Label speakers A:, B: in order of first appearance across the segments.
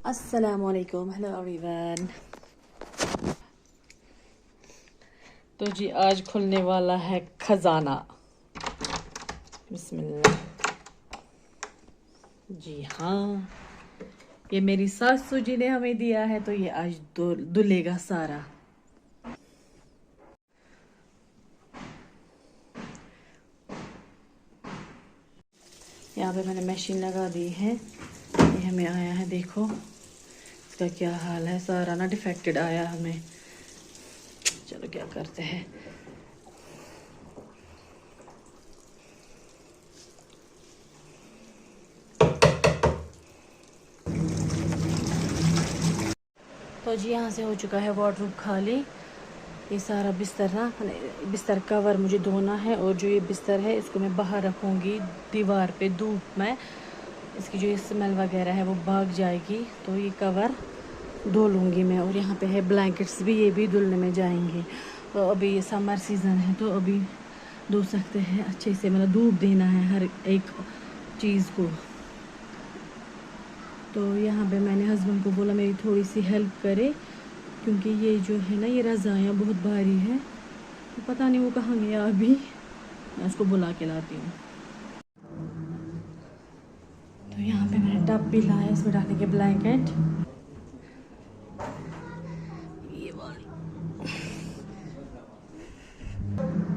A: अस्सलामुअलैकुम, hello everyone. तो जी आज खुलने वाला है खजाना। बिस्मिल्लाह। जी हाँ, ये मेरी सासू जी ने हमें दिया है, तो ये आज दुलेगा सारा। यहाँ पे मैंने मशीन लगा दी है। ये हमें आया है, देखो इसका क्या हाल है। सारा ना डिफेक्टेड आया हमें। चलो क्या करते हैं। तो जी यहाँ से हो चुका है वार्डरोब खाली। ये सारा बिस्तर ना, बिस्तर कवर मुझे धोना है, और जो ये बिस्तर है इसको मैं बाहर रखूँगी दीवार पे धूप में। इसकी जो स्मेल वगैरह है वो भाग जाएगी, तो ये कवर धो लूँगी मैं। और यहाँ पे है ब्लैंकेट्स भी, ये भी धुलने में जाएंगे। तो अभी ये समर सीज़न है, तो अभी धो सकते हैं अच्छे से। मतलब धूप देना है हर एक चीज़ को। तो यहाँ पे मैंने हस्बैंड को बोला मेरी थोड़ी सी हेल्प करे, क्योंकि ये जो है ना, ये रज़ायाँ बहुत भारी है। तो पता नहीं वो कहाँ गया अभी, मैं उसको बुला के लाती हूँ। तो यहाँ पे मैंने टब भी लाया, इसमें डालने के ब्लैंकेट। ये वाली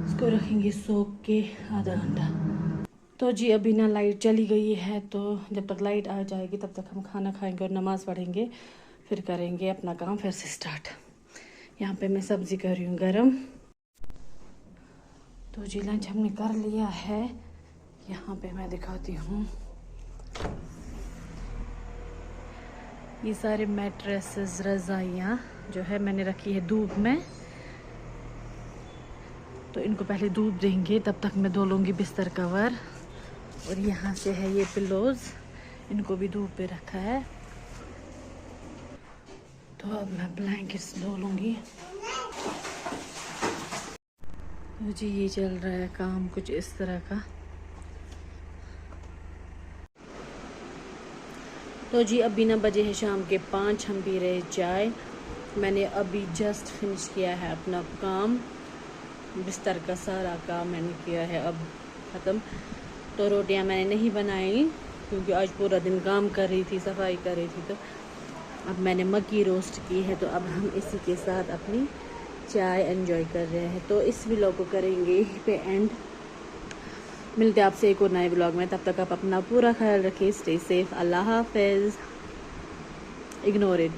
A: इसको रखेंगे सोख के आधा घंटा। तो जी अभी ना लाइट चली गई है, तो जब तक लाइट आ जाएगी तब तक हम खाना खाएंगे और नमाज़ पढ़ेंगे, फिर करेंगे अपना काम फिर से स्टार्ट। यहाँ पे मैं सब्ज़ी कर रही हूँ गरम। तो जी लंच हमने कर लिया है। यहाँ पे मैं दिखाती हूँ, ये सारे मैट्रेसेस रज़ाइयाँ जो है मैंने रखी है धूप में। तो इनको पहले धूप देंगे, तब तक मैं धो लूँगी बिस्तर कवर। और यहाँ से है ये पिलोज, इनको भी धूप पे रखा है। तो अब मैं ब्लैंकेट्स धो लूँगी। तो जी ये चल रहा है काम कुछ इस तरह का। तो जी अभी ना बजे हैं शाम के 5, हम पी रहे चाय। मैंने अभी जस्ट फिनिश किया है अपना काम, बिस्तर का सारा काम मैंने किया है अब ख़त्म। तो रोटियां मैंने नहीं बनाई, क्योंकि आज पूरा दिन काम कर रही थी, सफाई कर रही थी। तो अब मैंने मक्की रोस्ट की है, तो अब हम इसी के साथ अपनी चाय एंजॉय कर रहे हैं। तो इस व्लॉग को करेंगे यहीं पे एंड। मिलते हैं आपसे एक और नए व्लॉग में, तब तक आप अपना पूरा ख्याल रखिए। स्टे सेफ, अल्लाह हाफिज़। Ignore it.